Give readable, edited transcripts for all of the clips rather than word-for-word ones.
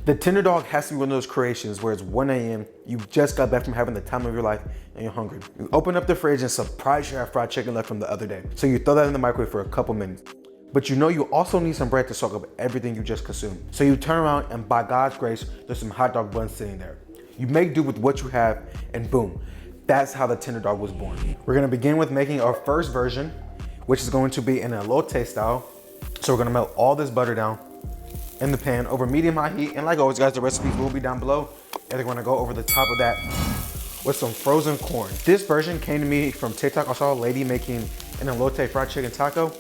The tender dog has to be one of those creations where it's 1 a.m., you just got back from having the time of your life and you're hungry. You open up the fridge and surprise you have fried chicken left from the other day. So you throw that in the microwave for a couple minutes. But you know you also need some bread to soak up everything you just consumed. So you turn around and by God's grace, there's some hot dog buns sitting there. You make do with what you have and boom, that's how the tender dog was born. We're gonna begin with making our first version, which is going to be an elote style. So we're gonna melt all this butter down in the pan over medium-high heat. And like always, guys, the recipes will be down below. And they're gonna go over the top of that with some frozen corn. This version came to me from TikTok. I saw a lady making an elote fried chicken taco.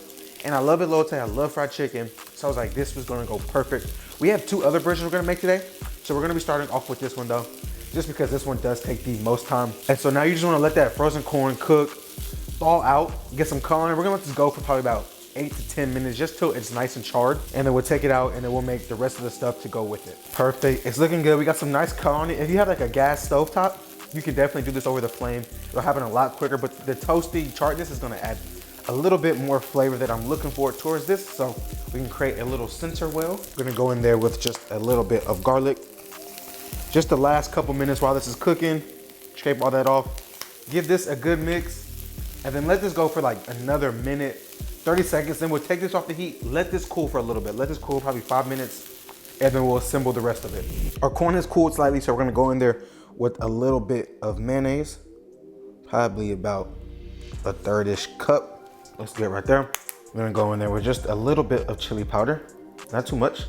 And I love elote, I love fried chicken. So I was like, this was gonna go perfect. We have 2 other versions we're gonna make today. So we're gonna be starting off with this one though, just because this one does take the most time. And so now you just wanna let that frozen corn cook, thaw out, get some color. We're gonna let this go for probably about 8 to 10 minutes, just till it's nice and charred. And then we'll take it out and then we'll make the rest of the stuff to go with it. Perfect, it's looking good. We got some nice color on it. If you have like a gas stove top, you can definitely do this over the flame. It'll happen a lot quicker, but the toasty charredness is gonna add a little bit more flavor that I'm looking for towards this. So we can create a little center well. We're gonna go in there with just a little bit of garlic. Just the last couple minutes while this is cooking, scrape all that off. Give this a good mix and then let this go for like another minute, 30 seconds. Then we'll take this off the heat, let this cool for a little bit. Let this cool probably 5 minutes and then we'll assemble the rest of it. Our corn has cooled slightly, so we're gonna go in there with a little bit of mayonnaise, probably about a 1/3-ish cup. Let's get right there. We're gonna go in there with just a little bit of chili powder, not too much.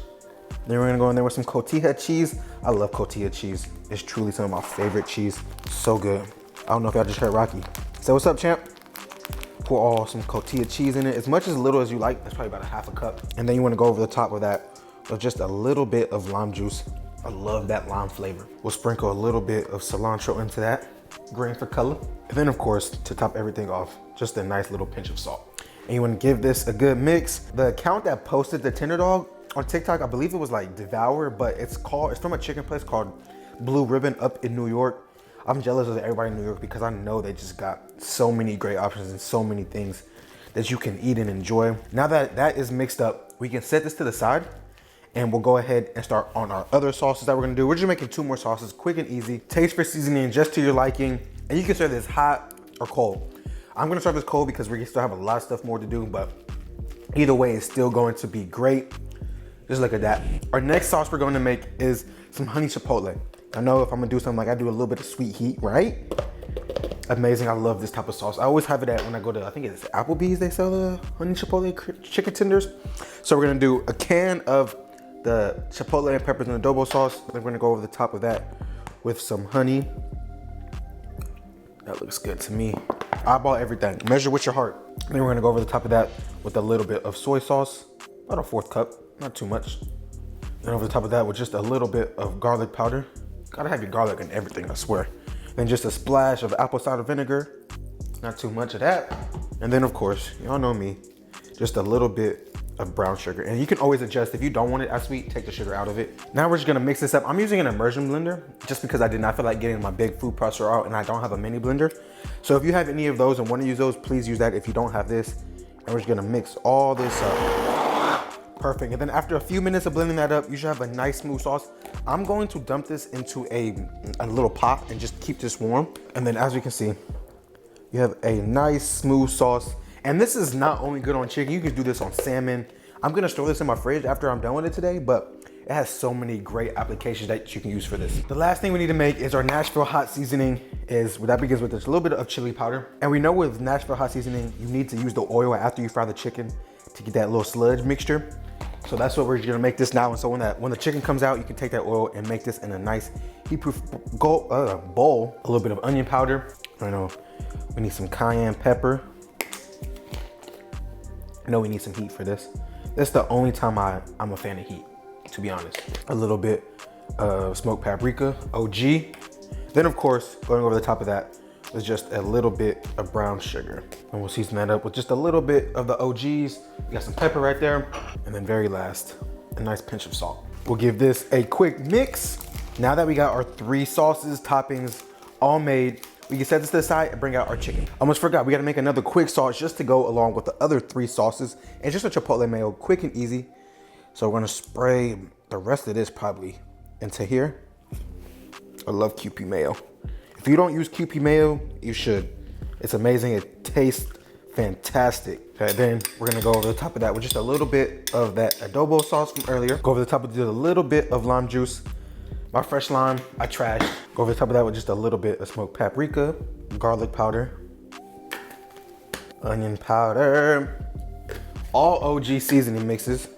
Then we're gonna go in there with some cotija cheese. I love cotija cheese. It's truly some of my favorite cheese. So good. I don't know if y'all just heard Rocky. Say what's up, champ? Pour all some cotija cheese in it, as much as little as you like. That's probably about a 1/2 cup. And then you wanna go over the top of that with just a little bit of lime juice. I love that lime flavor. We'll sprinkle a little bit of cilantro into that, green for color. And then of course, to top everything off, just a nice little pinch of salt. And you wanna give this a good mix. The account that posted the tender dog on TikTok, I believe it was like Devour, but it's from a chicken place called Blue Ribbon up in New York. I'm jealous of everybody in New York because I know they just got so many great options and so many things that you can eat and enjoy. Now that that is mixed up, we can set this to the side and we'll go ahead and start on our other sauces that we're gonna do. We're just making 2 more sauces, quick and easy. Taste for seasoning just to your liking. And you can serve this hot or cold. I'm gonna serve this cold because we still have a lot of stuff more to do, but either way, it's still going to be great. Just look at that. Our next sauce we're going to make is some honey chipotle. I know if I'm gonna do something like I do a little bit of sweet heat, right? Amazing, I love this type of sauce. I always have it at when I go to, I think it's Applebee's, they sell the honey chipotle chicken tenders. So we're gonna do a can of the chipotle and peppers and adobo sauce. Then we're gonna go over the top of that with some honey. That looks good to me. Eyeball everything, measure with your heart. Then we're gonna go over the top of that with a little bit of soy sauce, about a 1/4 cup, not too much. Then over the top of that with just a little bit of garlic powder. Gotta have your garlic in everything, I swear. Then just a splash of apple cider vinegar, not too much of that. And then of course, y'all know me, just a little bit of brown sugar. And you can always adjust. If you don't want it as sweet, take the sugar out of it. Now we're just gonna mix this up. I'm using an immersion blender just because I did not feel like getting my big food processor out and I don't have a mini blender. So if you have any of those and want to use those, please use that if you don't have this. And we're just gonna mix all this up. Perfect. And then after a few minutes of blending that up, you should have a nice smooth sauce. I'm going to dump this into a little pot and just keep this warm. And then as you can see, you have a nice smooth sauce. And this is not only good on chicken, you can do this on salmon. I'm gonna store this in my fridge after I'm done with it today, but it has so many great applications that you can use for this. The last thing we need to make is our Nashville Hot Seasoning. That begins with just a little bit of chili powder. And we know with Nashville Hot Seasoning, you need to use the oil after you fry the chicken to get that little sludge mixture. So that's what we're gonna make this now. And so when the chicken comes out, you can take that oil and make this in a nice heat-proof bowl. A little bit of onion powder. I know we need some cayenne pepper. I know we need some heat for this. That's the only time I'm a fan of heat, to be honest. A little bit of smoked paprika, OG. Then of course, going over the top of that is just a little bit of brown sugar. And we'll season that up with just a little bit of the OGs. You got some pepper right there. And then very last, a nice pinch of salt. We'll give this a quick mix. Now that we got our 3 sauces, toppings all made, we can set this to the side and bring out our chicken. Almost forgot, we gotta make another quick sauce just to go along with the other 3 sauces. And just a Chipotle Mayo, quick and easy. So we're gonna spray the rest of this probably into here. I love QP mayo. If you don't use QP mayo, you should. It's amazing. It tastes fantastic. Okay, then we're gonna go over the top of that with just a little bit of that adobo sauce from earlier. Go over the top with just a little bit of lime juice. My fresh lime, I trashed. Go over the top of that with just a little bit of smoked paprika, garlic powder, onion powder, all OG seasoning mixes,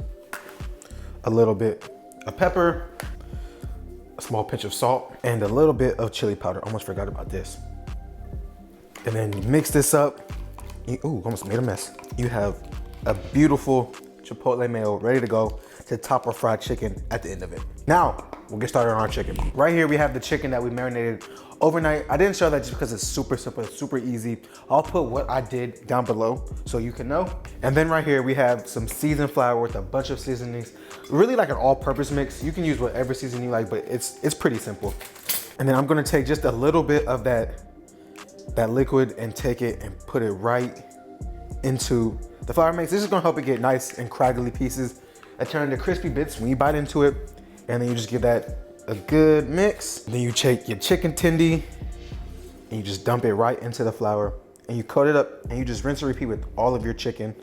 a little bit of pepper, a small pinch of salt, and a little bit of chili powder. Almost forgot about this. And then you mix this up. Ooh, almost made a mess. You have a beautiful Chipotle mayo ready to go to top our fried chicken at the end of it. Now, we'll get started on our chicken. Right here, we have the chicken that we marinated overnight. I didn't show that just because it's super simple, it's super easy. I'll put what I did down below so you can know. And then right here, we have some seasoned flour with a bunch of seasonings. Really like an all-purpose mix. You can use whatever seasoning you like, but it's pretty simple. And then I'm gonna take just a little bit of that liquid and take it and put it right into the flour mix. This is gonna help it get nice and craggly pieces and turn into crispy bits when you bite into it. And then you just give that a good mix. Then you take your chicken tendy and you just dump it right into the flour and you coat it up and you just rinse and repeat with all of your chicken.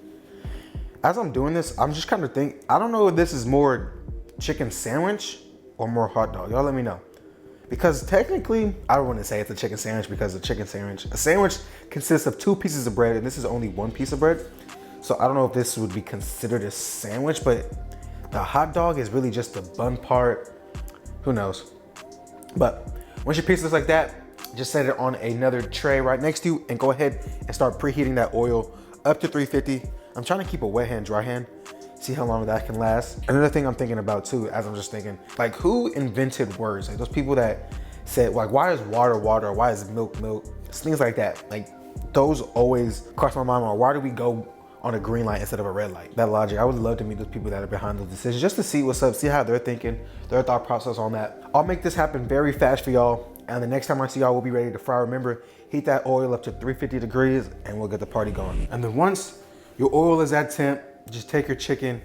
As I'm doing this, I'm just kind of thinking, I don't know if this is more chicken sandwich or more hot dog. Y'all let me know. Because technically, I don't want to say it's a chicken sandwich because a sandwich consists of 2 pieces of bread and this is only 1 piece of bread. So I don't know if this would be considered a sandwich, but the hot dog is really just the bun part. Who knows? But once you piece this like that, just set it on another tray right next to you and go ahead and start preheating that oil up to 350. I'm trying to keep a wet hand, dry hand. See how long that can last. Another thing I'm thinking about too, as I'm just thinking, like who invented words? Like those people that said, like, why is water water? Why is milk milk? Things like that. Like those always cross my mind. Or why do we go on a green light instead of a red light? That logic, I would love to meet those people that are behind those decisions just to see what's up, see how they're thinking, their thought process on that. I'll make this happen very fast for y'all. And the next time I see y'all, we'll be ready to fry. Remember, heat that oil up to 350 degrees and we'll get the party going. And then once your oil is at temp, just take your chicken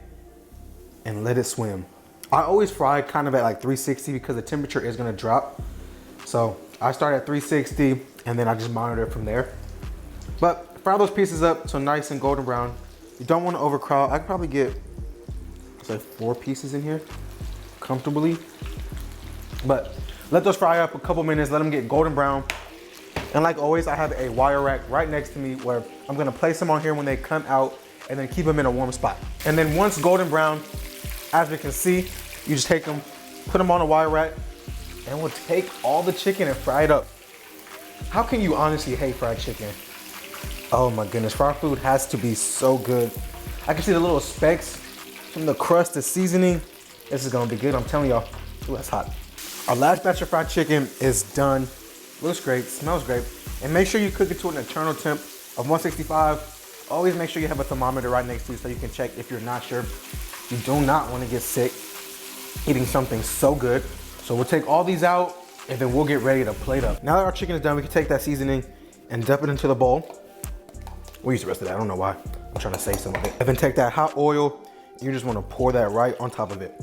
and let it swim. I always fry kind of at like 360 because the temperature is gonna drop. So I start at 360 and then I just monitor it from there. But fry those pieces up so nice and golden brown. You don't want to overcrowd. I could probably get, it's like 4 pieces in here comfortably. But let those fry up a couple minutes, let them get golden brown. And like always, I have a wire rack right next to me where I'm gonna place them on here when they come out and then keep them in a warm spot. And then once golden brown, as we can see, you just take them, put them on a wire rack, and we'll take all the chicken and fry it up. How can you honestly hate fried chicken? Oh my goodness, fried food has to be so good. I can see the little specks from the crust, the seasoning. This is gonna be good, I'm telling y'all. Ooh, that's hot. Our last batch of fried chicken is done. Looks great, smells great. And make sure you cook it to an internal temp of 165. Always make sure you have a thermometer right next to you so you can check if you're not sure. You do not want to get sick eating something so good. So we'll take all these out and then we'll get ready to plate up. Now that our chicken is done, we can take that seasoning and dump it into the bowl. We'll use the rest of that, I don't know why. I'm trying to save some of it. And then take that hot oil, you just want to pour that right on top of it.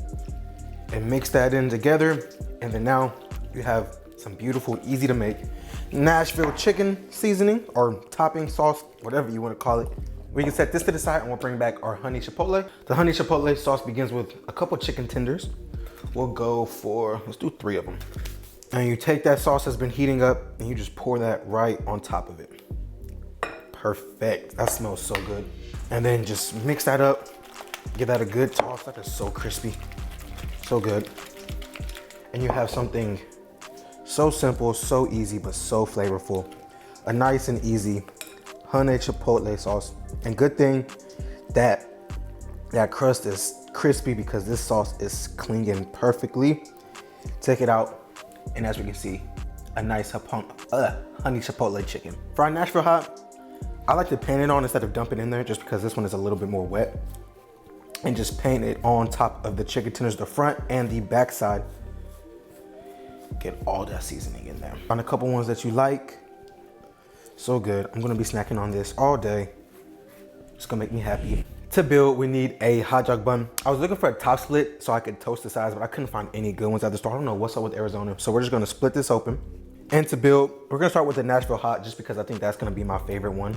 And mix that in together. And then now you have some beautiful, easy to make Nashville chicken seasoning or topping sauce, whatever you want to call it. We can set this to the side and we'll bring back our honey chipotle. The honey chipotle sauce begins with a couple chicken tenders. We'll go for, let's do 3 of them. And you take that sauce that's been heating up and you just pour that right on top of it. Perfect, that smells so good. And then just mix that up, give that a good toss. That is so crispy, so good. And you have something so simple, so easy, but so flavorful. A nice and easy honey chipotle sauce. And good thing that that crust is crispy because this sauce is clinging perfectly. Take it out, and as we can see, a nice honey chipotle chicken. For our Nashville Hot, I like to pan it on instead of dumping it in there just because this one is a little bit more wet. And just paint it on top of the chicken tenders, the front and the back side. Get all that seasoning in there. Find a couple ones that you like. So good. I'm gonna be snacking on this all day. It's gonna make me happy. To build, we need a hot dog bun. I was looking for a top slit so I could toast the sides, but I couldn't find any good ones at the store. I don't know what's up with Arizona. So we're just gonna split this open. And to build, we're gonna start with the Nashville Hot just because I think that's gonna be my favorite one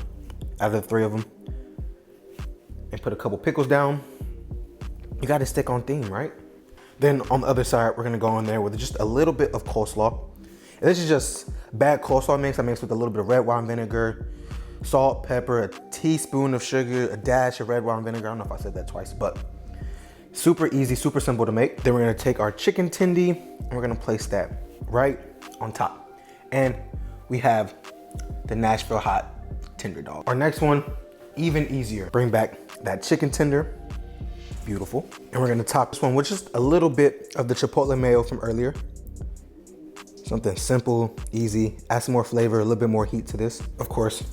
out of the three of them. And put a couple pickles down. You gotta stick on theme, right? Then on the other side, we're gonna go in there with just a little bit of coleslaw. And this is just bad coleslaw mix. I mixed with a little bit of red wine vinegar, salt, pepper, a teaspoon of sugar, a dash of red wine vinegar. I don't know if I said that twice, but super easy, super simple to make. Then we're gonna take our chicken tendy and we're gonna place that right on top. And we have the Nashville Hot tender dog. Our next one, even easier. Bring back that chicken tender, beautiful. And we're gonna top this one with just a little bit of the Chipotle Mayo from earlier. Something simple, easy, add some more flavor, a little bit more heat to this. Of course,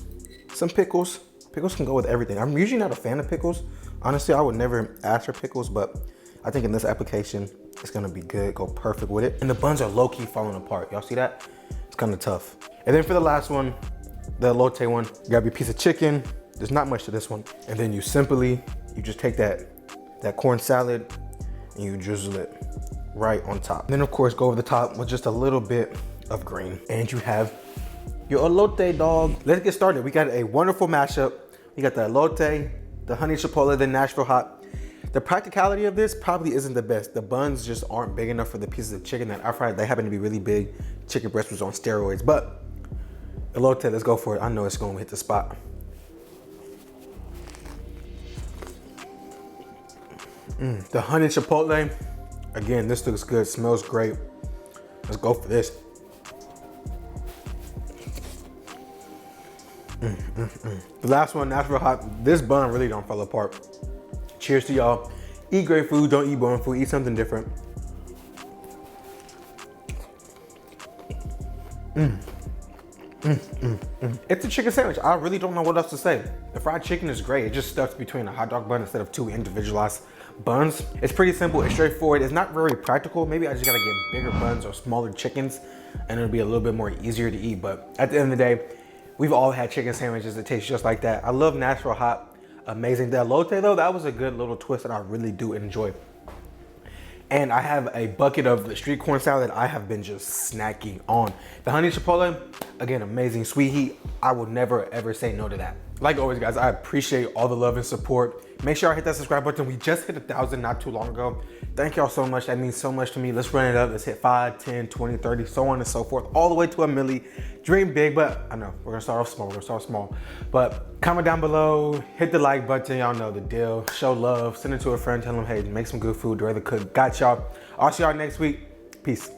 some pickles. Pickles can go with everything. I'm usually not a fan of pickles. Honestly, I would never ask for pickles, but I think in this application, it's gonna be good, go perfect with it. And the buns are low-key falling apart. Y'all see that? It's kind of tough. And then for the last one, the elote one, grab your piece of chicken. There's not much to this one. And then you just take that corn salad and you drizzle it right on top. And then of course, go over the top with just a little bit of green. And you have your elote, dog. Let's get started. We got a wonderful mashup. We got the elote, the honey chipotle, the Nashville Hot. The practicality of this probably isn't the best. The buns just aren't big enough for the pieces of chicken that I fried. They happen to be really big. Chicken breast was on steroids, but elote, let's go for it. I know it's gonna hit the spot. The honey chipotle, again, this looks good, smells great. Let's go for this. The last one, Nashville Hot. This bun really don't fall apart. Cheers to y'all. Eat great food, don't eat boring food, eat something different. It's a chicken sandwich. I really don't know what else to say. The fried chicken is great. It just stuffs between a hot dog bun instead of two individualized buns. It's pretty simple, it's straightforward. It's not very practical. Maybe I just gotta get bigger buns or smaller chickens and it'll be a little bit more easier to eat. But at the end of the day, we've all had chicken sandwiches that taste just like that. I love Nashville Hot, amazing. The elote though, that was a good little twist that I really do enjoy. And I have a bucket of the street corn salad I have been just snacking on. The honey chipotle, again, amazing, sweet heat. I will never ever say no to that. Like always guys, I appreciate all the love and support. Make sure I hit that subscribe button. We just hit 1,000 not too long ago. Thank y'all so much, that means so much to me. Let's run it up, let's hit 5, 10, 20, 30, so on and so forth, all the way to a milli. Dream big, but I know, we're gonna start off small, But comment down below, hit the like button, y'all know the deal. Show love, send it to a friend, tell them, hey, make some good food, do rather cook. Got y'all. I'll see y'all next week, peace.